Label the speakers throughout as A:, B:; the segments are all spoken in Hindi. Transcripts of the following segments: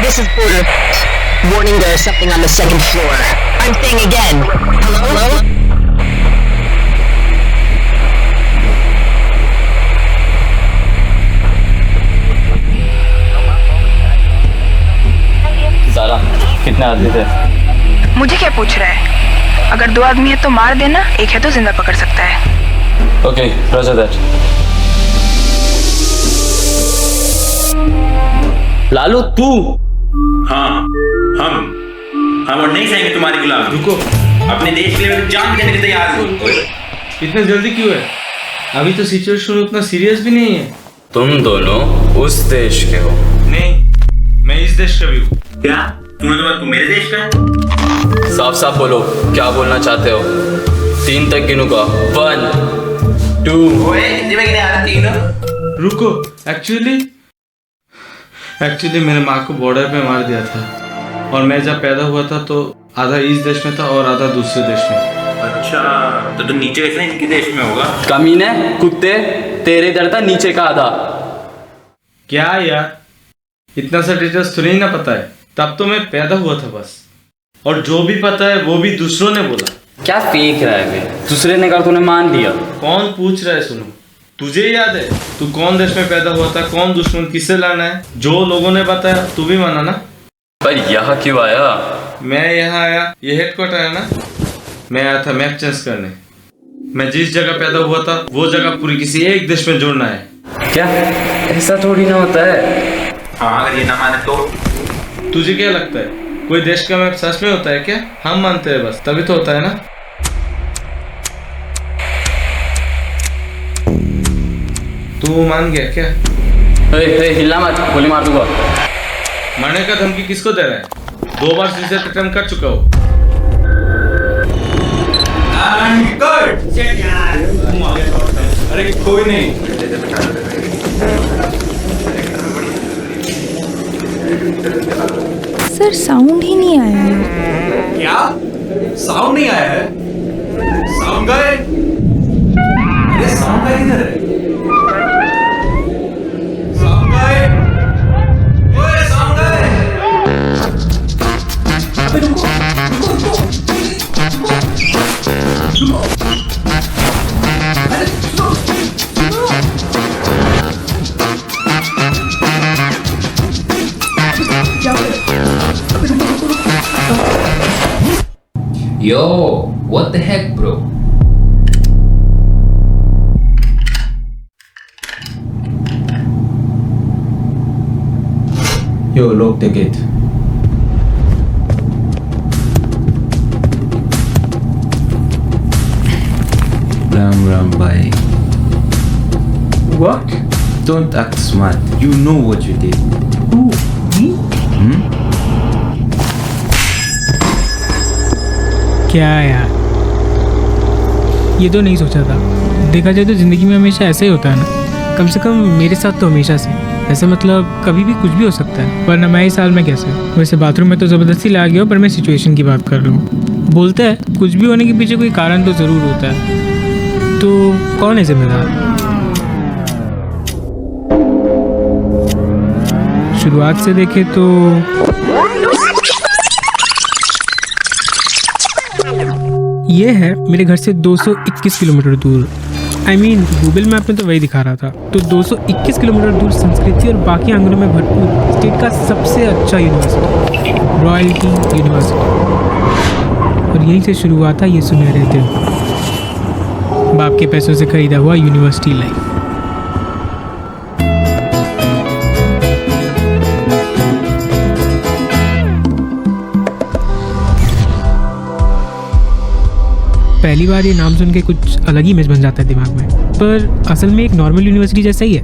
A: This is Porter. Warning, there is something on the second floor. I'm saying again. Hello?
B: Zaara, कितने आदमी थे?
C: मुझे क्या पूछ रहा है? अगर 2 आदमी है तो मार देना, एक है तो जिंदा पकड़ सकता है।
B: Okay, Roger that. लालू तू?
D: हाँ, हम और नहीं सहेंगे तुम्हारी गुलामी।
E: रुको,
D: अपने देश के लिए जान देने के लिए तैयार हो।
E: इतना जल्दी क्यों है? अभी तो सिचुएशन उतना सीरियस भी नहीं है।
B: तुम दोनों उस देश के हो?
E: नहीं, मैं इस देश का भी हूँ।
D: क्या? तू मेरे देश का है?
B: साफ साफ बोलो, क्या बोलना चाहते हो? 3 तक गिनूंगा। 1 2।
D: ओए, कितने में गिने आ रहे 3?
E: रुको, एक्चुअली मेरे माँ को बॉर्डर पे मार दिया था और मैं जब पैदा हुआ था तो आधा इस देश में था और आधा दूसरे देश में।
D: अच्छा, तो नीचे कैसे इनके देश में होगा?
B: कमीने, कुत्ते, तेरे इधर था नीचे का आधा।
E: क्या यार, इतना सा डिटेल्स तो नहीं ना पता है। तब तो मैं पैदा हुआ था बस, और जो भी पता है वो भी दूसरों ने बोला।
B: क्या फेंक रहा है बे? दूसरे ने कर तूने मान लिया।
E: कौन पूछ रहा है? सुनो, तुझे याद है तू कौन देश में पैदा हुआ था, कौन दुश्मन किसे लाना है? जो लोगों ने बताया तू भी माना ना।
B: पर यहाँ क्यों आया?
E: मैं यहाँ आया, ये हेडक्वार्टर है ना, मैं आया था मैप चेंज करने। मैं जिस जगह पैदा हुआ था वो जगह पूरी किसी एक देश में जोड़ना है।
B: क्या ऐसा थोड़ी ना होता है?
D: हाँ, अगर ये ना माने तो?
E: तुझे क्या लगता है कोई देश का मैप सच में होता है क्या? हम मानते हैं बस, तभी तो होता है ना। तू मान गया क्या?
B: हिलना मत, गोली मार दूंगा।
E: मरने का धमकी किसको दे रहा है? 2 बार सुसाइड अटेम्प्ट कर चुका हो।
D: अरे कोई नहीं।
C: सर साउंड ही नहीं आया है।
D: क्या? साउंड नहीं आया है? साउंड गए? अरे साउंड गए इधर है। साउंड गए? ओए साउंड गए? अबे रुको। अरे सुनो।
F: Yo, what the heck, bro?
G: Yo, lock the gate. Ram, bye.
E: What?
G: Don't act smart. You know what you did.
E: Who? Me?
H: क्या यार, ये तो नहीं सोचा था। देखा जाए तो ज़िंदगी में हमेशा ऐसे ही होता है ना। कम से कम मेरे साथ तो हमेशा से ऐसे, मतलब कभी भी कुछ भी हो सकता है, वरना मैं इस साल में कैसे। वैसे बाथरूम में तो ज़बरदस्ती ला गया, पर मैं सिचुएशन की बात कर रहा हूँ। बोलते हैं कुछ भी होने के पीछे कोई कारण तो ज़रूर होता है, तो कौन है जिम्मेदार? शुरुआत से देखे तो ये है मेरे घर से 221 किलोमीटर दूर। I mean, गूगल मैप में तो वही दिखा रहा था। तो 221 किलोमीटर दूर संस्कृति और बाकी आंगनों में भरपूर स्टेट का सबसे अच्छा यूनिवर्सिटी, रॉयल्टी यूनिवर्सिटी। और यहीं से शुरू हुआ था ये सुनहरे दिन, बाप के पैसों से खरीदा हुआ यूनिवर्सिटी लाइफ। पहली बार ये नाम सुन के कुछ अलग ही इमेज बन जाता है दिमाग में, पर असल में एक नॉर्मल यूनिवर्सिटी जैसा ही है।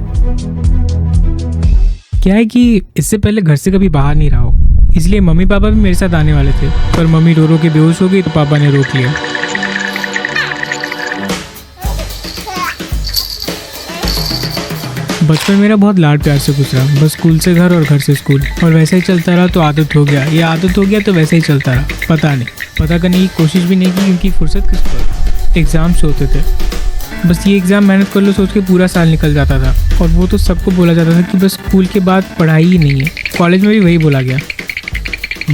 H: क्या है कि इससे पहले घर से कभी बाहर नहीं रहा हो, इसलिए मम्मी पापा भी मेरे साथ आने वाले थे, पर मम्मी रो रो के बेहोश हो गई तो पापा ने रोक लिया। बचपन मेरा बहुत लाड प्यार से गुजरा, बस स्कूल से घर और घर से स्कूल, और वैसे ही चलता रहा तो आदत हो गया। ये आदत हो गया तो वैसे ही चलता रहा। पता नहीं, पता करने की कोशिश भी नहीं की, क्योंकि फुर्सत किस पर। एग्ज़ाम्स होते थे, बस ये एग्ज़ाम मेहनत कर लो सोच के पूरा साल निकल जाता था, और वो तो सबको बोला जाता था कि बस स्कूल के बाद पढ़ाई ही नहीं है। कॉलेज में भी वही बोला गया।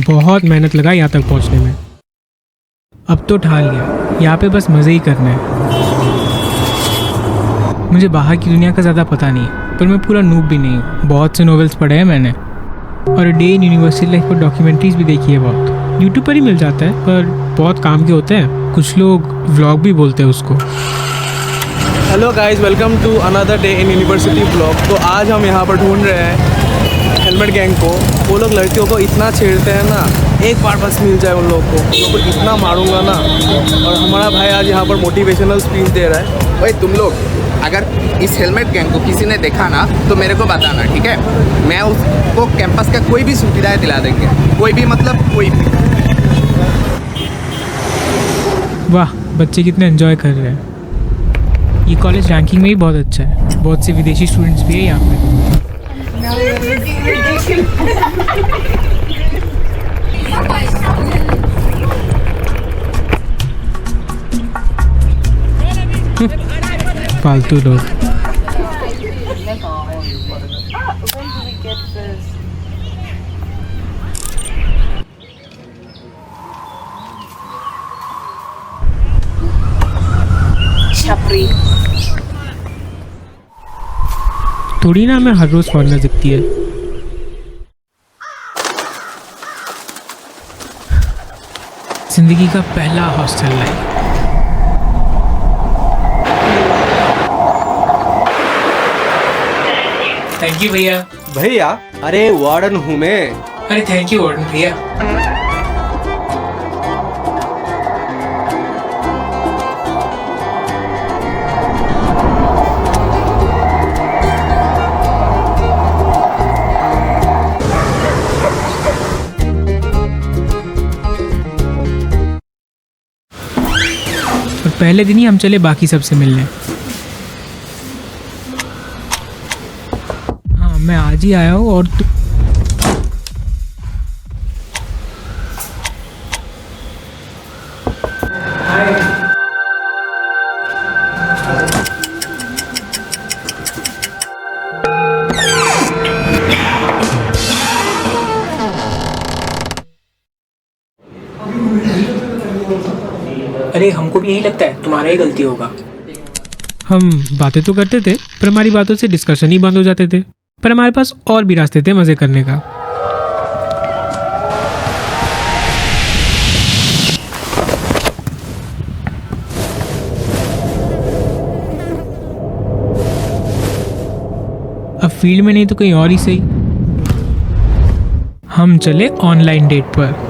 H: बहुत मेहनत लगा यहाँ तक पहुँचने में। अब तो ठान लिया, यहाँ पे बस मज़े ही करने हैं। मुझे बाहर की दुनिया का ज़्यादा पता नहीं है, पर मैं पूरा नूब भी नहीं हूँ। बहुत से नॉवेल्स पढ़े हैं मैंने, और डे इन यूनिवर्सिटी लाइफ पर डॉक्यूमेंट्रीज भी देखी है बहुत। यूट्यूब पर ही मिल जाता है, पर बहुत काम के होते हैं। कुछ लोग व्लॉग भी बोलते हैं उसको।
I: Hello guys, welcome to another day in university blog. तो आज हम यहाँ पर ढूंढ रहे हैं हेलमेट गैंग को। वो लोग लड़कियों को इतना छेड़ते हैं ना, एक बार बस मिल जाए उन लोगों को इतना मारूंगा ना। और हमारा भाई आज यहाँ पर मोटिवेशनल स्पीच दे रहा है।
J: भाई तुम लोग अगर इस हेलमेट गैंग को किसी ने देखा ना तो मेरे को बताना, ठीक है? मैं उसको कैंपस का कोई भी सुविधाएं दिला देंगे, कोई भी मतलब कोई भी।
H: वाह, बच्चे कितने एंजॉय कर रहे हैं। ये कॉलेज रैंकिंग में ही बहुत अच्छा है। बहुत से विदेशी स्टूडेंट्स भी है यहाँ पे। फालतू लोग।
C: छपरी
H: थोड़ी ना हमें हर रोज फॉरनर दिखती है। जिंदगी का पहला हॉस्टल लाइफ। थैंक यू भैया।
I: भैया? अरे वार्डन हूँ मैं।
H: अरे थैंक यू वार्डन भैया। पहले दिन ही हम चले बाकी सबसे मिलने। हाँ, मैं आज ही आया हूँ और
K: अरे हमको भी यही लगता है, तुम्हारा ही गलती होगा।
H: हम बातें तो करते थे, पर हमारी बातों से डिस्कशन ही बंद हो जाते थे। पर हमारे पास और भी रास्ते थे मज़े करने का। अब फील्ड में नहीं तो कहीं और ही सही। हम चले ऑनलाइन डेट पर।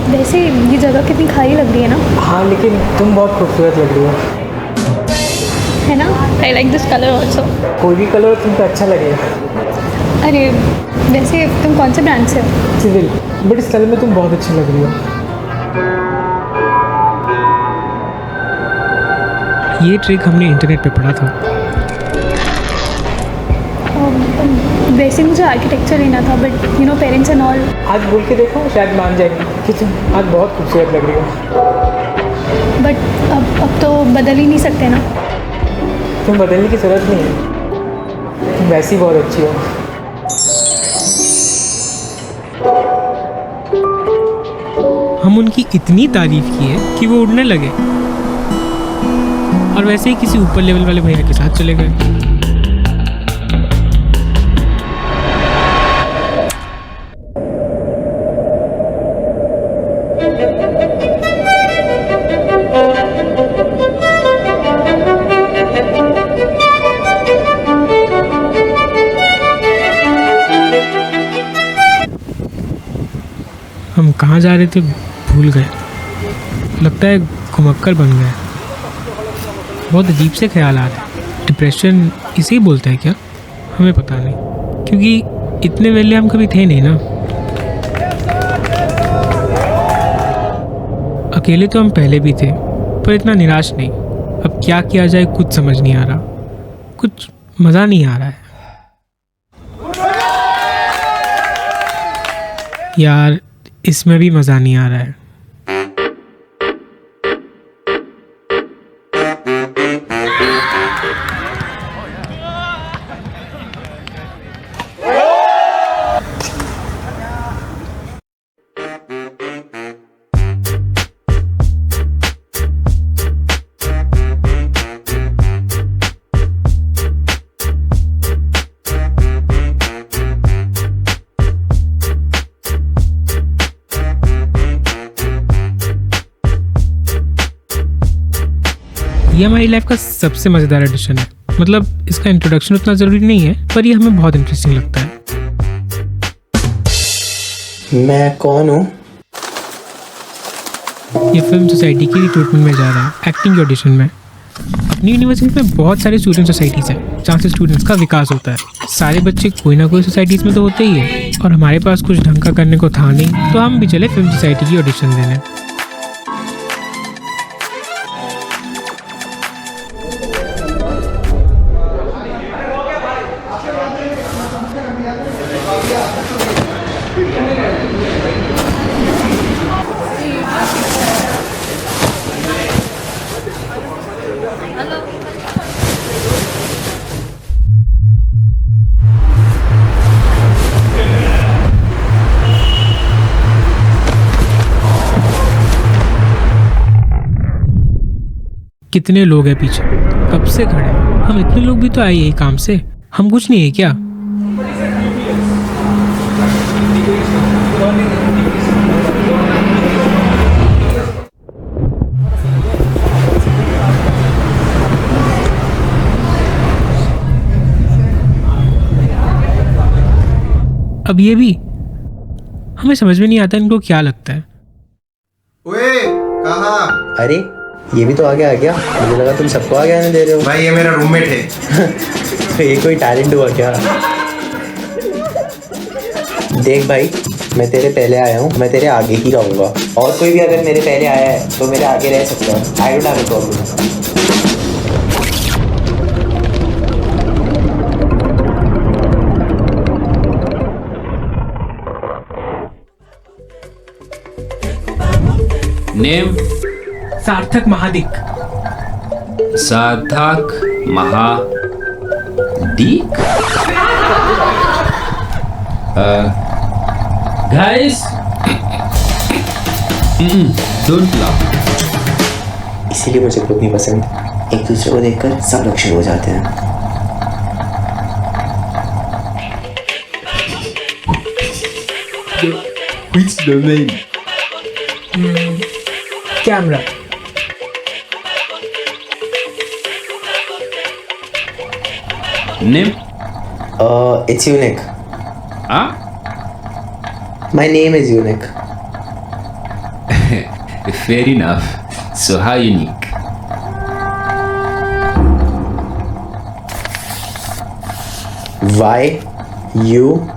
L: वैसे ये जगह कितनी खाली लग रही है ना।
K: हाँ, लेकिन तुम बहुत खूबसूरत लग रही हो,
L: है ना। I like this colour also.
K: कोई भी कलर तुम पे अच्छा लगेगा।
L: अरे वैसे तुम कौन से ब्रांड से हो?
K: सिविल, बट इस कलर में तुम बहुत अच्छी लग रही हो।
H: ये ट्रिक हमने इंटरनेट पे पढ़ा था।
L: वैसे मुझे आर्किटेक्चर लेना था, but you know parents and all.
K: आज बोल के देखो, शायद मान जाएंगे कि तुम आज बहुत खूबसूरत लग रही हो।
L: बट अब तो बदल ही नहीं सकते ना।
K: तुम बदलने की ज़रूरत नहीं है, तुम वैसी बहुत अच्छी हो।
H: हम उनकी इतनी तारीफ की है कि वो उड़ने लगे, और वैसे ही किसी ऊपर लेवल वाले भैया के साथ चले गए। हम कहाँ जा रहे थे भूल गए। लगता है घुमक्कर बन गए। बहुत अजीब से ख्याल आ रहे। डिप्रेशन इसे ही बोलते हैं क्या? हमें पता नहीं, क्योंकि इतने वेले हम कभी थे नहीं ना। अकेले तो हम पहले भी थे, पर इतना निराश नहीं। अब क्या किया जाए कुछ समझ नहीं आ रहा, कुछ मज़ा नहीं आ रहा है। यार इसमें भी मज़ा नहीं आ रहा है। ये हमारी लाइफ का सबसे मज़ेदार एडिशन है। मतलब इसका इंट्रोडक्शन उतना ज़रूरी नहीं है, पर ये हमें बहुत इंटरेस्टिंग लगता है।
M: मैं कौन हूँ?
H: ये फिल्म सोसाइटी की रिक्रूटमेंट में जा रहा है, एक्टिंग के ऑडिशन में। अपनी यूनिवर्सिटी में बहुत सारे स्टूडेंट सोसाइटीज़ हैं जहाँ से स्टूडेंट्स का विकास होता है। सारे बच्चे कोई ना कोई सोसाइटीज़ में तो होते ही है, और हमारे पास कुछ ढंग का करने को था नहीं, तो हम भी चले फिल्म सोसाइटी की ऑडिशन देने। कितने लोग हैं पीछे, कब से खड़े हैं? हम इतने लोग भी तो आए यही काम से, हम कुछ नहीं है क्या? अब ये भी हमें समझ में नहीं आता इनको क्या लगता है।
M: ओए कहाँ? अरे ये भी तो आगे आ गया। मुझे लगा तुम सबको आगे आने दे रहे हो। भाई ये मेरा रूममेट है। तो ये कोई टैलेंट हुआ क्या? देख भाई, मैं तेरे पहले आया हूँ, मैं तेरे आगे ही रहूँगा। और कोई भी अगर मेरे पहले आया है तो मेरे आगे रह सकता है। I don't have a problem.
F: Name?
H: सार्थक महादिक।
F: सार्थक महादिक? Guys, don't laugh.
M: इसीलिए मुझे खुद नहीं पसंद। एक दूसरे को देखकर सब लोग शुरू हो जाते हैं।
G: Which domain?
H: Camera.
F: Name?
M: It's unique.
F: Huh?
M: My name is unique.
F: Fair enough. So how unique?
M: Y-U-N-I-K.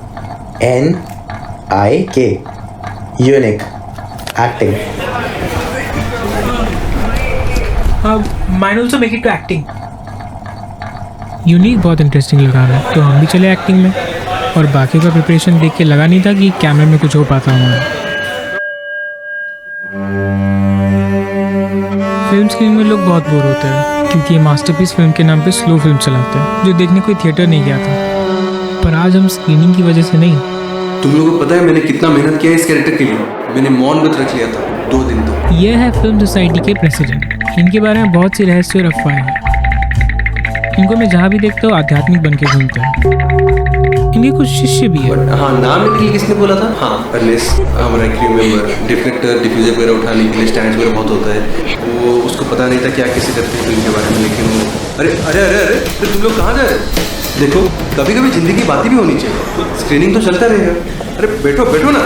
M: Unique. Acting.
H: Mine also make it to acting. Unique बहुत इंटरेस्टिंग लगा रहा है, तो हम भी चले एक्टिंग में। और बाकी का प्रिपरेशन देख के लगा नहीं था कि कैमरे में कुछ हो पाता हमारा। फिल्म स्क्रीन में लोग बहुत बोर होते हैं, क्योंकि ये मास्टरपीस फिल्म के नाम पे स्लो फिल्म चलाते हैं, जो देखने कोई थिएटर नहीं गया था। पर आज हम स्क्रीनिंग की वजह से नहीं।
D: तुम लोगों को पता है मैंने कितना मेहनत किया है इस कैरेक्टर के लिए? मैंने मौन व्रत रख लिया था 2 दिन तक।
H: ये है फिल्म सोसाइटी के प्रेसिडेंट। इनके बारे में बहुत सी रहस्य और अफवाहें हैं। इनको मैं जहाँ भी देखता हूँ आध्यात्मिक बन के घूमते हैं। इनके कुछ शिष्य भी हैं।
D: हाँ, नाम लेने के लिए किसने बोला था? हाँ, अर्नेस्ट, हमारा क्रू मेंबर। डिफलेक्टर, डिफ्यूजर वगैरह उठाने के लिए स्टैंड वगैरह बहुत होता है। वो उसको पता नहीं था क्या कैसे करते हैं फिल्म के बारे में, लेकिन वो अरे अरे अरे अरे अरे तुम लोग कहाँ जा रहे हो? देखो, कभी कभी जिंदगी की बातें भी होनी चाहिए। स्क्रीनिंग तो चलता रहेगा। अरे बैठो बैठो ना।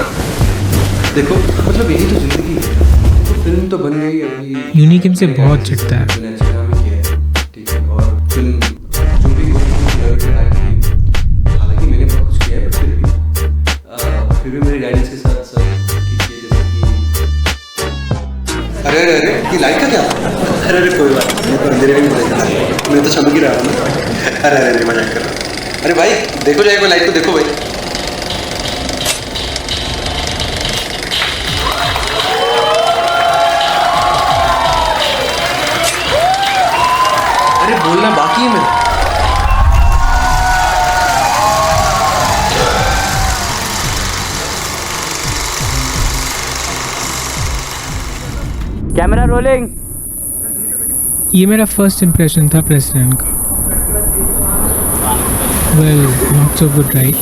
D: देखो, मतलब यही तो जिंदगी है। तो फिल्म तो बन गई अभी।
H: यूनिक इनसे बहुत चिढ़ता है।
D: अरे अरे अरे ये लाइट का क्या? अरे अरे कोई बात नहीं, तो अंधेरे में बोलेगा, मैं तो चमक ही रहा हूँ ना। अरे अरे अरे मजाक कर रहा हूँ। अरे भाई देखो जाएगा लाइट तो देखो भाई।
K: Camera rolling.
H: ये मेरा फर्स्ट इम्प्रेशन था प्रेसिडेंट का। Well not so good right.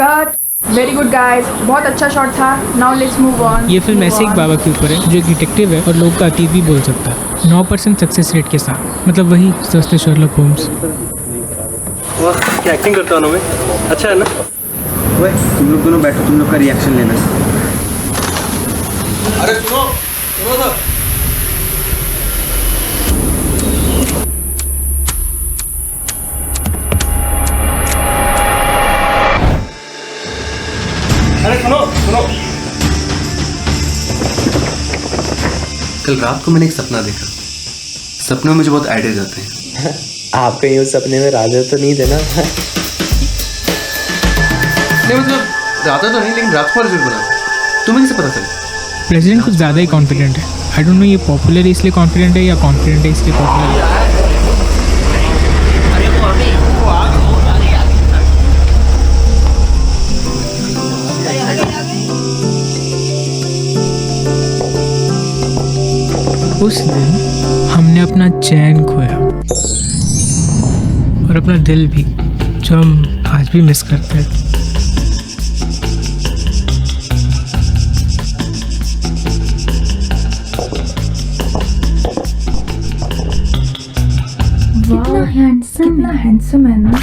C: Cut. Very good guys, बहुत अच्छा शॉट था। Now let's move on.
H: ये फिल्म ऐसे एक बाबा के ऊपर है जो एक डिटेक्टिव है और लोग का अतीत भी बोल सकता है 9% सक्सेस रेट के साथ। मतलब वही सस्ते शर्लॉक होम्स।
M: वाह क्या एक्टिंग करता हूँ मैं, अच्छा है ना। ओए तुम लोग दोनों बैठो, तुम लोग का रिएक्शन लेना।
D: अरे सुनो सुनो तो। अरे सुनो सुनो। कल रात को मैंने एक सपना देखा। सपनों में मुझे बहुत आइडियाज आते हैं।
M: आप कहीं उस सपने में राजा तो नहीं थे ना?
D: नहीं मतलब राजा तो नहीं, लेकिन राजकुमार जरूर बना। तुम्हें कैसे पता चला?
H: प्रेसिडेंट कुछ ज़्यादा ही कॉन्फिडेंट है। आई डोंट नो ये पॉपुलर इसलिए कॉन्फिडेंट है या कॉन्फिडेंट है इसलिए पॉपुलर है। उस दिन हमने अपना चैन खोया और अपना दिल भी, जो हम आज भी मिस करते हैं।
L: कितना हैंडसम है ना।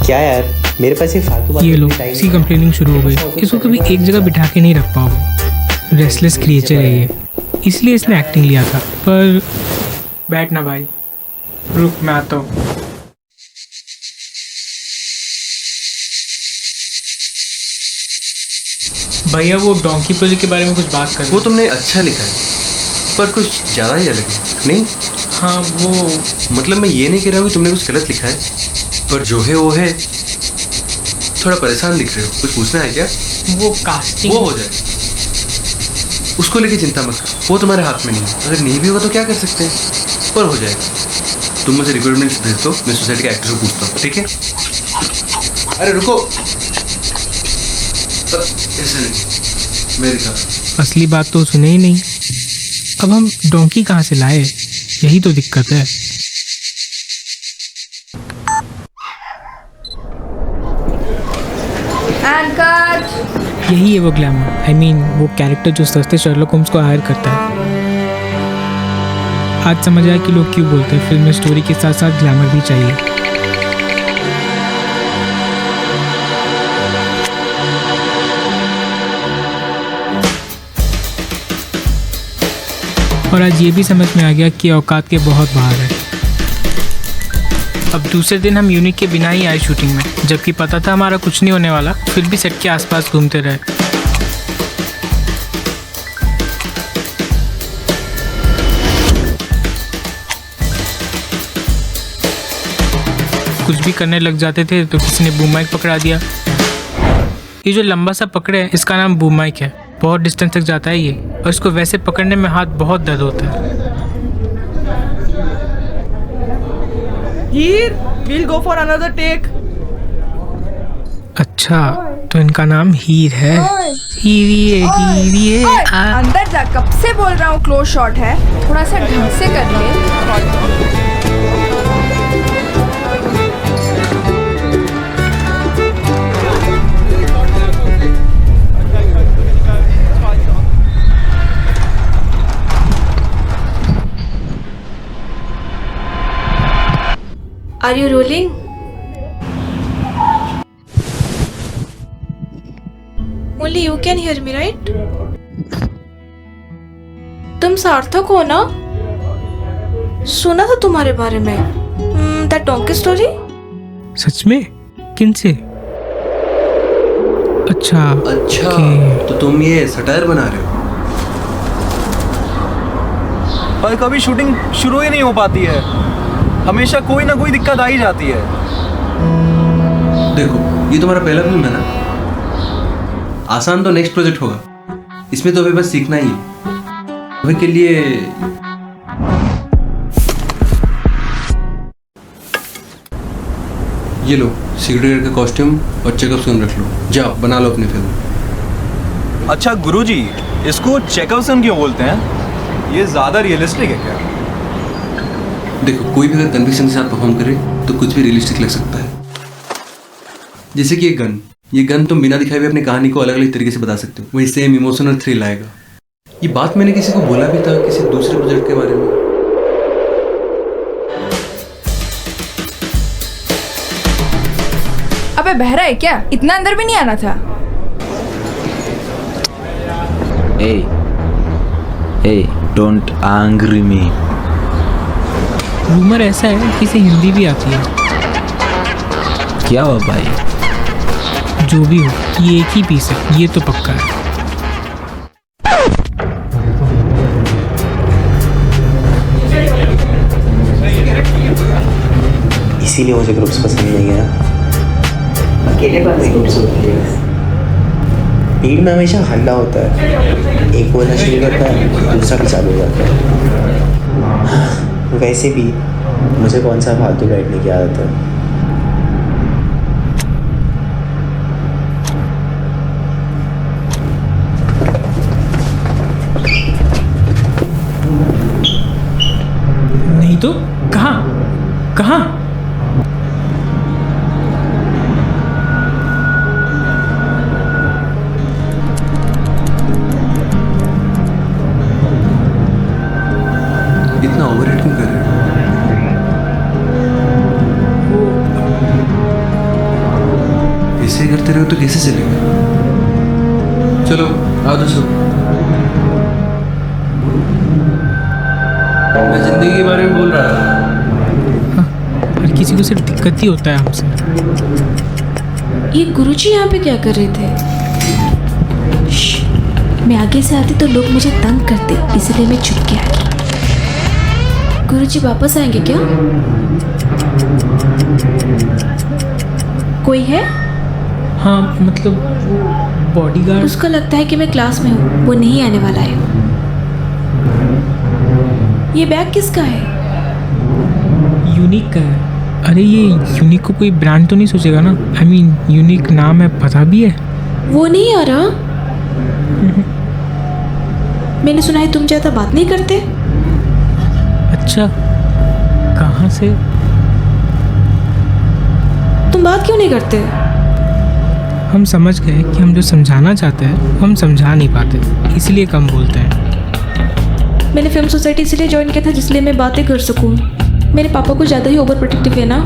M: क्या यार मेरे पास ये फालतू बात।
H: ये लोग सी कंप्लेनिंग शुरू हो गई। इसको कभी एक जगह बिठा के नहीं रख पाओगे। रेस्टलेस क्रिएचर है ये, इसलिए इसने एक्टिंग लिया था। पर बैठ ना भाई, रुक मैं आता हूँ। भैया वो डोंकी प्रोजेक्ट के बारे में कुछ बात कर।
D: वो तुमने अच्छा लिखा है पर कुछ ज़्यादा ही अलग है नहीं?
H: हाँ वो
D: मतलब मैं ये नहीं कह रहा हूँ कि तुमने कुछ गलत लिखा है, पर जो है वो है। थोड़ा परेशान दिख रहे हो, कुछ पूछना है क्या?
H: वो कास्टिंग
D: वो हो जाए, उसको लेके चिंता मत करो, वो तुम्हारे हाथ में नहीं है। अगर नहीं भी होगा तो क्या कर सकते हैं, पर हो जाएगा। तुम मुझे रिक्वायरमेंट्स भेज दो, मैं सोसाइटी के एक्टर को पूछता हूँ, ठीक है? अरे रुको, ऐसे नहीं, मैं दिखा।
H: असली बात तो सुने ही नहीं। अब हम डोंकी कहाँ से लाए, यही तो दिक्कत है। यही है वो ग्लैमर, आई मीन वो कैरेक्टर जो सस्ते शर्लॉक होम्स को हायर करता है। आज समझ आया कि लोग क्यों बोलते हैं फिल्म में स्टोरी के साथ साथ ग्लैमर भी चाहिए। और आज ये भी समझ में आ गया कि औकात के बहुत बाहर है। अब दूसरे दिन हम यूनिक के बिना ही आए शूटिंग में, जबकि पता था हमारा कुछ नहीं होने वाला, फिर भी सेट के आसपास घूमते रहे। कुछ भी करने लग जाते थे तो किसी ने बूम माइक पकड़ा दिया। ये जो लंबा सा पकड़े है इसका नाम बूम माइक है। बहुत डिस्टेंस तक जाता है ये, और इसको वैसे पकड़ने में हाथ बहुत दर्द होता है।
I: Here, we'll go for another take.
H: अच्छा तो इनका नाम हीर है। हीरिए हीरिए
C: अंदर जा, कब से बोल रहा हूँ क्लोज शॉट है, थोड़ा सा ढंग से कर ले।
L: Are you rolling? Only you can hear me, right? तुम सार्थक हो ना? सुना था तुम्हारे बारे में, that donkey story?
H: सच में? किन से? अच्छा
D: तो तुम ये सटायर बना रहे हो?
I: पर कभी शूटिंग शुरू ही नहीं हो पाती है, हमेशा कोई ना कोई दिक्कत आ ही जाती है।
D: देखो ये तुम्हारा पहला फिल्म है ना? आसान तो नेक्स्ट प्रोजेक्ट होगा, इसमें तो अभी बस सीखना ही है। अभी के लिए ये लो सिक्योरिटी गार्ड का कॉस्ट्यूम और चेकअप सून रख लो, जाओ बना लो अपनी फिल्म।
N: अच्छा गुरुजी, इसको चेकअप सन क्यों बोलते हैं? ये ज़्यादा रियलिस्टिक है क्या?
D: देखो कोई भी अगर कन्विक्शन के साथ परफॉर्म करे तो कुछ भी रियलिस्टिक लग सकता है। जैसे कि ये गन तुम बिना दिखाए भी अपनी कहानी को अलग अलग तरीके से बता सकते हो, वही सेम इमोशन और थ्रिल आएगा। ये बात मैंने किसी को बोला भी था किसी दूसरे प्रोजेक्ट के बारे में।
O: अबे बहरा है क्या? इतना अंदर भी नहीं आना था।
G: Hey, don't angry me.
H: Rumour ऐसा है कि इसे हिंदी भी आती है।
G: क्या हुआ भाई?
H: जो भी हो, ये एक ही पीस है, ये तो पक्का है।
M: इसीलिए मुझे ग्रुप्स पसंद नहीं है। अकेले बातें ग्रुप्स होती है। भीड़ में हमेशा हल्ला होता है, एक बोलना शुरू करता है दूसरा भी चालू हो जाता है। वैसे भी मुझे कौन सा फालतू बैठने की आदत है।
H: नहीं तो कहाँ कहाँ?
D: इतना ओवर एक्टिंग कर रहे हो? ऐसे करते रहो तो कैसे चलेगा? चलो आओ तो सब। मैं जिंदगी के बारे में बोल रहा था।
H: हर किसी को सिर्फ दिक्कत ही होता है हमसे।
L: ये गुरुजी यहाँ पे क्या कर रहे थे? श्श, मैं आगे से आती तो लोग मुझे तंग करते, इसलिए मैं छुप के आई। गुरुजी वापस आएंगे क्या? कोई है?
H: हाँ मतलब बॉडीगार्ड।
L: उसको लगता है कि मैं क्लास में हूँ, वो नहीं आने वाला है। ये बैग किसका है?
H: यूनिक का है। अरे ये यूनिक को कोई ब्रांड तो नहीं सोचेगा ना? आई मीन यूनिक नाम है, पता भी है।
L: वो नहीं आ रहा? मैंने सुना है तुम ज़्यादा बात नहीं करते।
H: अच्छा, कहाँ से?
L: तुम बात क्यों नहीं करते?
H: हम समझ गए कि हम जो समझाना चाहते हैं हम समझा नहीं पाते, इसलिए कम बोलते हैं।
L: मैंने फिल्म सोसाइटी इसलिए ज्वाइन किया था जिसलिए मैं बातें कर सकूं। मेरे पापा को ज़्यादा ही ओवर प्रोटेक्टिव है ना।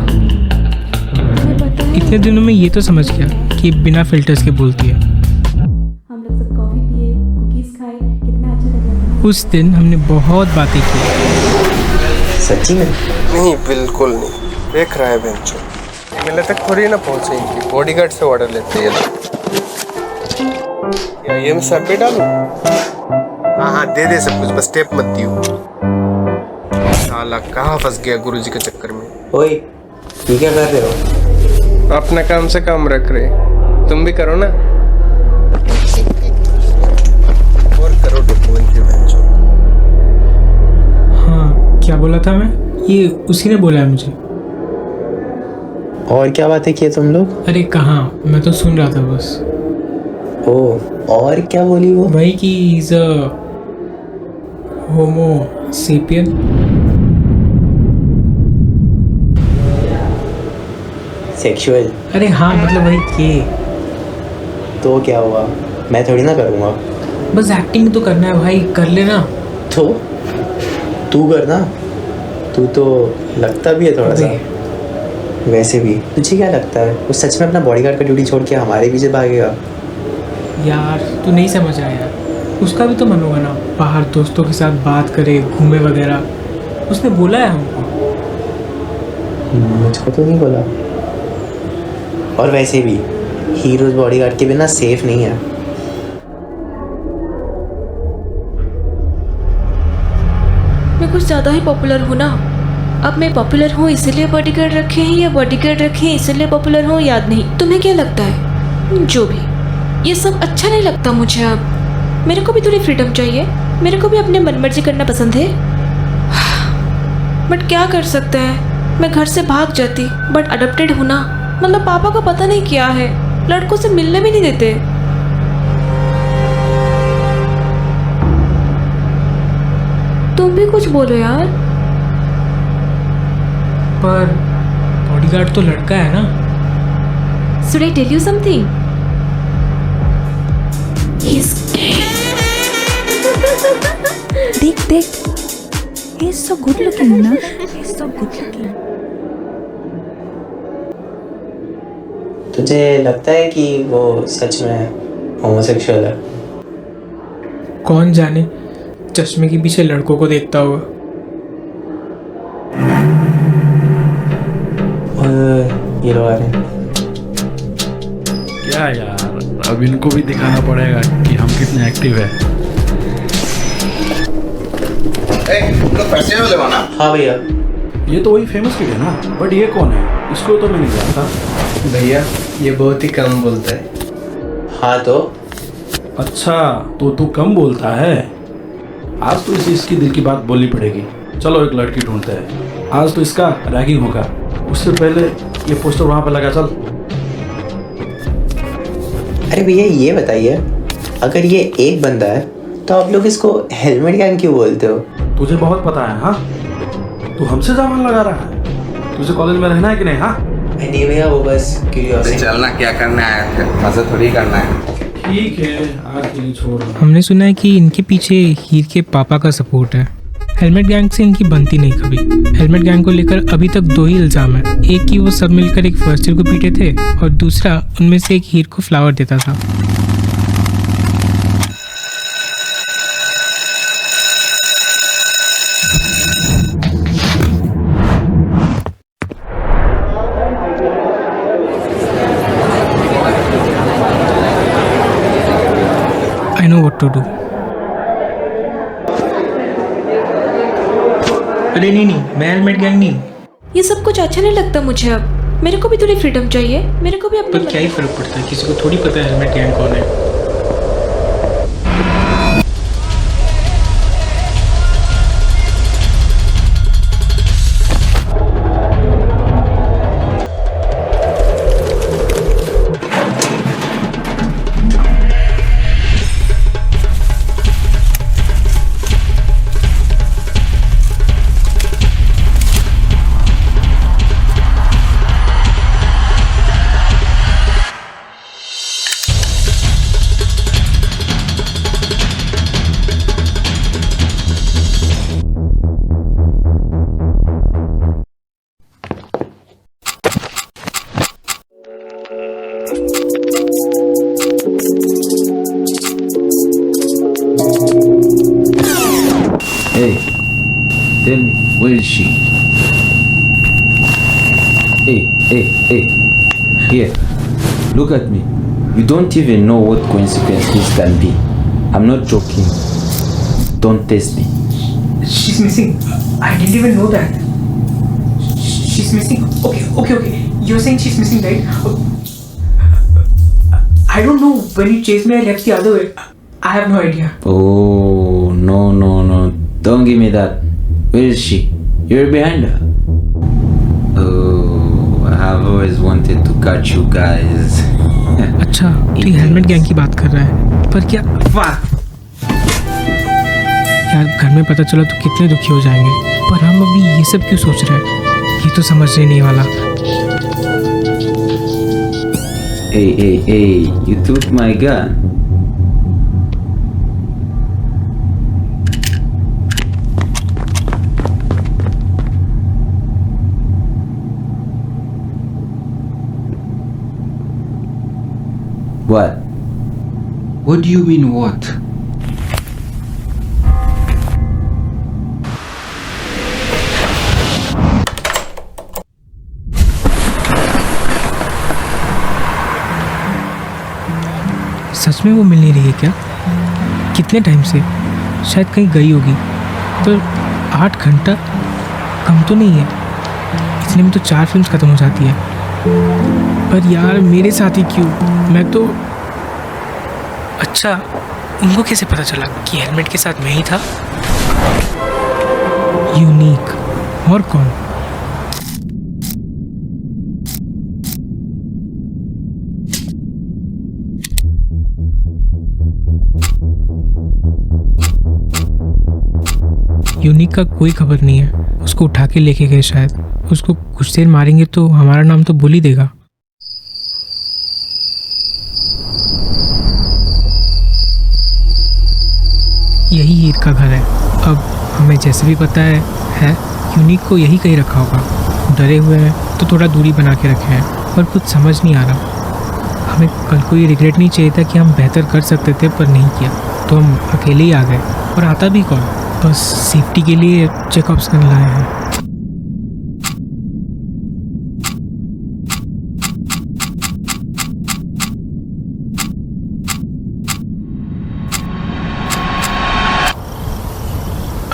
H: इतने दिनों में ये तो समझ गया कि बिना फिल्टर्स के बोलती है।
L: हम लोग सब कॉफ़ी पिए, कुकीज़ खाए, कितना अच्छा लगा।
H: उस दिन हमने बहुत बातें की।
M: सच्ची में?
P: नहीं बिल्कुल नहीं। देख रहा है बेंचो, मेले तक थोड़ी ना पहुंचेंगी, बॉडीगार्ड से ऑर्डर लेते हैं। या ये मैं सर पे डालूं? हाँ दे दे सब कुछ, बस टेप मत दियो। साला कहाँ फंस गया गुरुजी के चक्कर में।
M: ओए ये क्या कर रहे हो?
P: अपना काम से काम रख रहे, तुम भी करो ना। और करो डॉक्यूमेंट के बेंचो।
H: हाँ क्या बोला था मैं? ये उसी ने बोला है मुझे।
M: और क्या बातें किए तुम लोग?
H: अरे कहाँ, मैं तो सुन रहा था बस।
M: ओ और क्या बोली वो?
H: वही कि is a homo sapien.
M: Sexual?
H: अरे हाँ मतलब वही के।
M: तो क्या हुआ? मैं थोड़ी ना करूँगा।
H: बस एक्टिंग तो करना है भाई, कर लेना।
M: तो तू करना, तू तो लगता भी है थोड़ा सा। वैसे भी तुझे क्या लगता है वो सच में अपना बॉडीगार्ड का ड्यूटी छोड़ के हमारे पीछे भागेगा?
H: यार तू नहीं समझ आया यार, उसका भी तो मन होगा ना, बाहर दोस्तों के साथ बात करे, घूमे वगैरह। उसने बोला है हमको।
M: मुझको तो नहीं बोला। और वैसे भी हीरोज बॉडीगार्ड के बिना सेफ नहीं है।
L: मैं कुछ ज़्यादा ही पॉपुलर हूँ ना, अब मैं पॉपुलर हूँ इसलिए बॉडीगार्ड रखे हैं या बॉडीगार्ड रखे हैं इसलिए पॉपुलर हूँ, याद नहीं। तुम्हें क्या लगता है? जो भी, ये सब अच्छा नहीं लगता मुझे अब। मेरे को भी थोड़ी फ्रीडम चाहिए, मेरे को भी अपने मनमर्जी करना पसंद है। बट क्या कर सकते हैं, मैं घर से भाग जाती, बट अडॉप्टेड हूँ ना, मतलब पापा को पता नहीं क्या है, लड़कों से मिलने भी नहीं देते। तुम भी कुछ बोलो यार।
H: पर बॉडीगार्ड तो लड़का है ना।
L: Should I tell you something? He's gay.
O: देख देख, he is so good looking ना, he is so good looking.
M: तुझे लगता है कि वो सच में होमोसेक्सुअल है?
H: कौन जाने, चश्मे के पीछे लड़कों को देखता होगा।
M: ये लोग आ रहे हैं।
Q: क्या यार, अब इनको भी दिखाना पड़ेगा कि हम कितने एक्टिव है।
J: पैसे वाले वाला?
M: हाँ भैया।
Q: ये तो वही फेमस किड है ना, बट ये कौन है? इसको तो मैं नहीं जानता।
P: भैया ये बहुत ही कम बोलता है।
M: हाँ तो
Q: अच्छा, तो तू कम बोलता है। आज तो इसकी दिल की बात बोलनी पड़ेगी। चलो एक लड़की ढूंढते हैं, आज तो इसका रैगिंग होगा। उससे पहले ये पोस्टर वहाँ पे लगा, चल।
M: अरे भैया ये बताइए, अगर ये एक बंदा है तो आप लोग इसको हेलमेट गैंग क्यों बोलते हो?
Q: तुझे बहुत पता है। हाँ, तू हमसे जामन लगा रहा है। तुझे कॉलेज में रहना है कि नहीं? हाँ
M: नहीं भैया, वो बस क्यूरियोसिटी।
J: चलना क्या करना है, मजा थोड़ी करना है।
Q: ठीक है, आज के लिए छोड़।
H: हमने सुना है कि इनके पीछे हीर के पापा का सपोर्ट है। हेलमेट गैंग से इनकी बनती नहीं कभी। हेलमेट गैंग को लेकर अभी तक 2 ही इल्ज़ाम है। एक कि वो सब मिलकर एक फर्स्ट ईयर को पीटे थे, और दूसरा उनमें से एक हीर को फ्लावर देता था। I know what to do. अरे नहीं, मैं हेलमेट गैंग नहीं हूँ।
L: ये सब कुछ अच्छा नहीं लगता मुझे अब। मेरे को भी थोड़ी फ्रीडम चाहिए, मेरे को भी अपने।
H: पर क्या ही फर्क पड़ता है, किसी को थोड़ी पता है हेलमेट गैंग कौन है।
F: Hey, tell me, where is she? Hey, here, look at me. You don't even know what consequence this can be. I'm not joking. Don't test me.
K: She's missing. I didn't even know that. She's missing. Okay. You're saying she's missing, right? I don't know. When you chased me, I left the other way. I have no idea.
F: Oh, no. Don't give me that. Where is she? You're behind her. Oh, I have always wanted to catch you guys.
H: अच्छा, तो ये हेलमेट गैंग की बात कर रहा है। पर क्या वाह यार, घर में पता चला तो कितने दुखी हो जाएंगे। पर हम अभी ये सब क्यों सोच रहे हैं, ये तो समझने नहीं वाला।
F: Hey, you took my gun. What?
R: What do you mean what?
H: सच में वो मिल नहीं रही है क्या? कितने टाइम से? शायद कहीं गई होगी। तो 8 घंटा कम तो नहीं है, इतने में तो 4 फिल्म्स ख़त्म हो जाती है। पर यार मेरे साथ ही क्यों? मैं तो अच्छा, उनको कैसे पता चला कि हेलमेट के साथ मैं ही था? यूनिक और कौन? यूनिक का कोई खबर नहीं है। उसको उठा के लेके गए शायद। उसको कुछ देर मारेंगे तो हमारा नाम तो भूल ही देगा। यही हीर का घर है। अब हमें जैसे भी पता है यूनिक को यही कहीं रखा होगा। डरे हुए हैं तो थोड़ा दूरी बना के रखे हैं, पर कुछ समझ नहीं आ रहा। हमें कल को ये रिग्रेट नहीं चाहिए था कि हम बेहतर कर सकते थे पर नहीं किया, तो हम अकेले ही आ गए। और आता भी कौन? बस सेफ्टी के लिए चेकअप्स करने लाए हैं।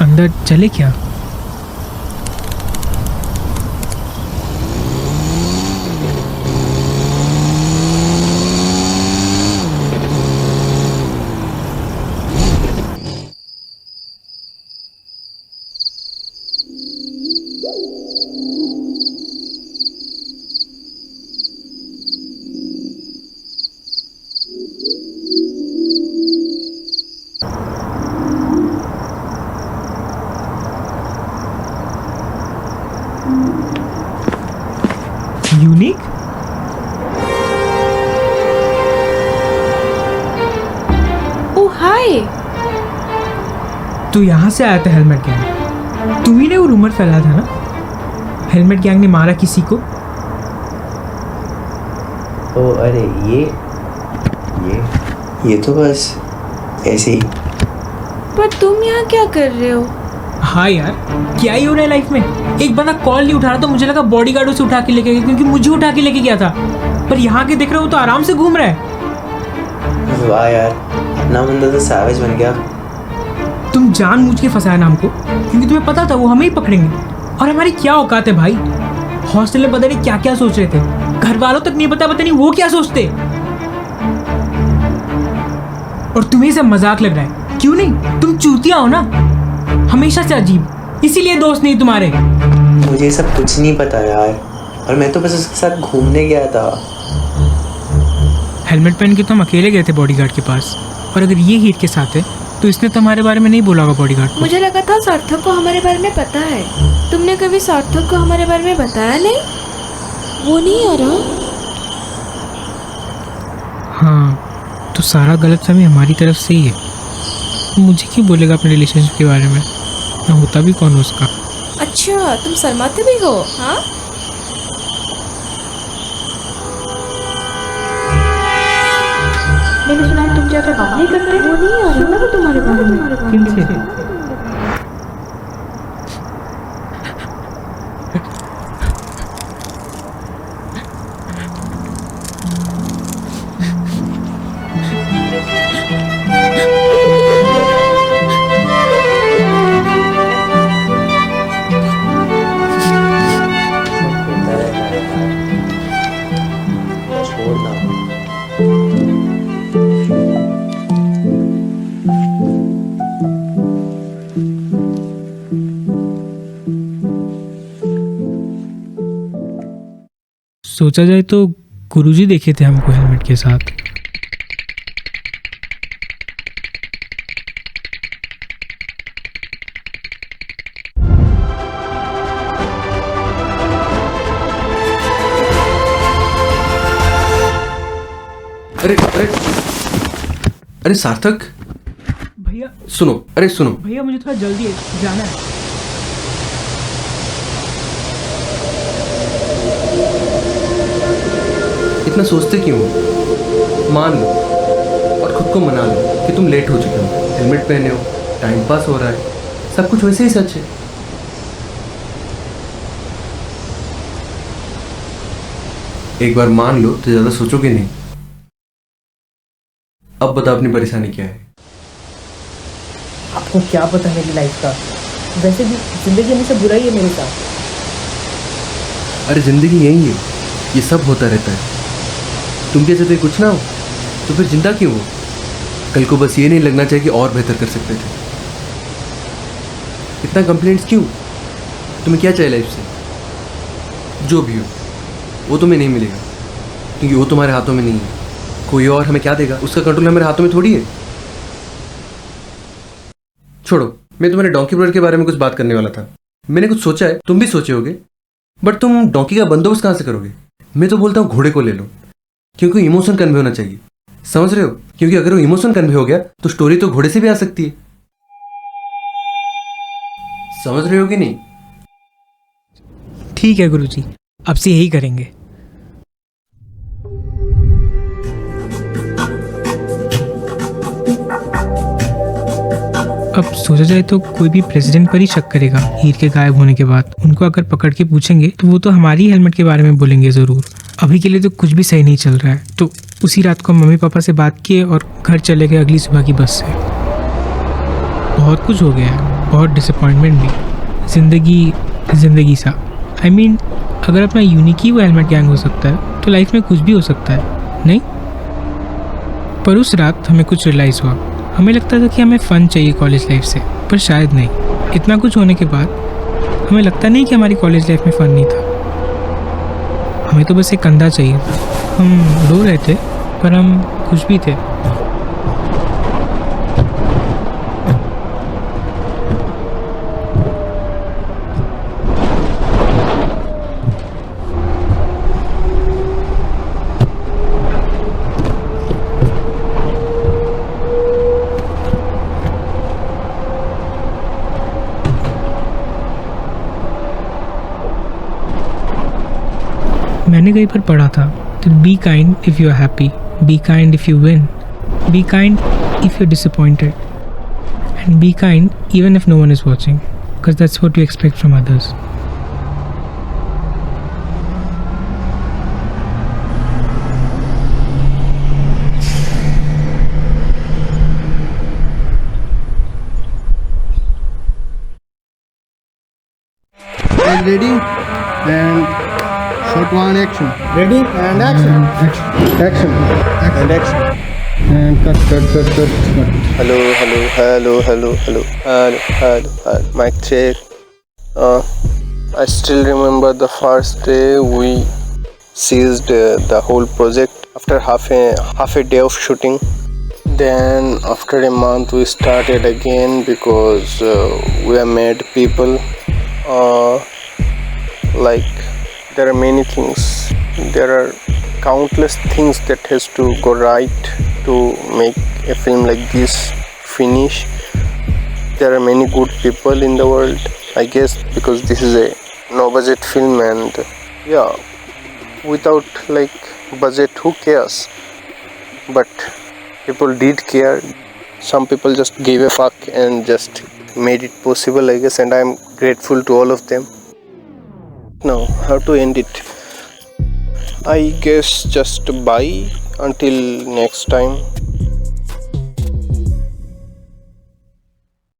H: अंदर चले क्या? यूनिक?
L: ओ हाय,
H: तू यहाँ से आया था हेलमेट गैंग? तू ही ने वो रूमर फैलाया था ना, हेलमेट गैंग ने मारा किसी को?
M: ओ अरे ये तो बस ऐसे ही।
L: पर तुम यहाँ क्या कर रहे हो?
H: हाँ यार, क्या ही हो रहा है लाइफ में? एक बंदा कॉल नहीं उठा रहा तो मुझे लगा बॉडीगार्ड उसे उठा के लेके गया, क्योंकि मुझे उठा के लेके गया था। पर यहाँ के देख रहे हो तो आराम से घूम रहा है।
M: वाह यार, अपना बंदा तो सैवेज बन गया।
H: तुम जानबूझ के फंसाया ना हमको, क्योंकि तुम्हें पता था वो हमें ही पकड़ेंगे। और हमारी क्या औकात है भाई? हॉस्टल में पता नहीं क्या क्या सोच रहे थे, घर वालों तक नहीं पता नहीं वो क्या सोचते। और तुम्हें सब मजाक लग रहा है? क्यों नहीं, तुम चूतिया हो ना, हमेशा से अजीब, इसीलिए दोस्त नहीं तुम्हारे।
M: मुझे सब कुछ नहीं पता यार, और मैं तो बस उसके साथ घूमने गया था।
H: हेलमेट पहन के तो हम अकेले गए थे बॉडीगार्ड के पास, और अगर ये हीर के साथ है तो इसने तो हमारे बारे में नहीं बोला होगा बॉडीगार्ड को।
L: मुझे लगा था सार्थक को हमारे बारे में पता है। तुमने कभी सार्थक को हमारे बारे में बताया नहीं? वो नहीं आ रहा?
H: हाँ, तो सारा गलतफहमी हमारी तरफ से ही है। मुझे क्यों बोलेगा अपने रिलेशनशिप के बारे में? मैं होता भी कौन हूँ उसका?
L: अच्छा, तुम शर्माते भी हो? हाँ, मैंने सुना है तुम ज्यादा बात नहीं करते। वो नहीं आ रहा ना तुम्हारे बारे में।
H: किनसे? सोचा जाए तो गुरुजी देखे थे हमको हेलमेट के साथ।
D: अरे अरे अरे सार्थक
H: भैया
D: सुनो, अरे सुनो
H: भैया, मुझे थोड़ा जल्दी है, जाना है।
D: इतना सोचते क्यों हो? मान लो और खुद को मना लो कि तुम लेट हो चुके हो, हेलमेट पहने हो, टाइम पास हो रहा है, सब कुछ वैसे ही सच है। एक बार मान लो तो ज्यादा सोचोगे नहीं। अब बता अपनी परेशानी क्या है?
K: आपको क्या पता मेरी लाइफ का? वैसे भी जिंदगी हमेशा बुरा ही है मेरे साथ।
D: अरे ज़िंदगी यही है, ये सब होता रहता है। तुम कैसे तो कुछ ना हो तो फिर जिंदा क्यों हो? कल को बस ये नहीं लगना चाहिए कि और बेहतर कर सकते थे। इतना कंप्लेंट्स क्यों? तुम्हें क्या चाहिए लाइफ से? जो भी हो वो तुम्हें नहीं मिलेगा, क्योंकि वो तुम्हारे हाथों में नहीं है। कोई और हमें क्या देगा, उसका कंट्रोल हमारे हाथों में थोड़ी है। छोड़ो, मैं तुम्हारे डोंकी ब्रदर के बारे में कुछ बात करने वाला था। मैंने कुछ सोचा है, तुम भी सोचे होगे, बट तुम डोंकी का बंदोबस्त कहाँ से करोगे? मैं तो बोलता हूँ घोड़े को ले लो, क्योंकि इमोशन कन्वे होना चाहिए। समझ रहे हो? क्योंकि अगर वो इमोशन कन्वे हो गया तो स्टोरी तो घोड़े से भी आ सकती है। समझ रहे हो कि नहीं?
H: ठीक है गुरुजी, अब से यही करेंगे। अब सोचा जाए तो कोई भी प्रेसिडेंट पर ही शक करेगा हीर के गायब होने के बाद। उनको अगर पकड़ के पूछेंगे तो वो तो हमारी हेलमेट के बारे में बोलेंगे ज़रूर। अभी के लिए तो कुछ भी सही नहीं चल रहा है। तो उसी रात को मम्मी पापा से बात किए और घर चले गए अगली सुबह की बस से। बहुत कुछ हो गया है, बहुत डिसअपॉइंटमेंट भी। ज़िंदगी सा I mean, अगर अपना यूनिक ही वो हेलमेट गैंग हो सकता है तो लाइफ में कुछ भी हो सकता है, नहीं? पर उस रात हमें कुछ रियलाइज़ हुआ। हमें लगता था कि हमें फ़न चाहिए कॉलेज लाइफ से, पर शायद नहीं। इतना कुछ होने के बाद हमें लगता नहीं कि हमारी कॉलेज लाइफ में फ़न नहीं था। हमें तो बस एक कंधा चाहिए था। हम रो रहे थे पर हम खुश भी थे। मैंने कहीं पर पढ़ा था that be kind if you are happy, be kind if you win, be kind if you're disappointed, and be kind even if no one is watching, because that's what you expect from others.
P: Ready and shot one action. Ready and action. Action. And action. And cut. Hello. Mic check. I still remember the first day we seized the whole project after half a day of shooting. Then after a month we started again because we are mad people. Like there are many things, there are countless things that has to go right to make a film like this finish. There are many good people in the world, I guess, because this is a no budget film, and yeah, without like budget, who cares? But people did care. Some people just gave a fuck and just made it possible, I guess, and I'm grateful to all of them. Now, how to end it? I guess just bye until next time.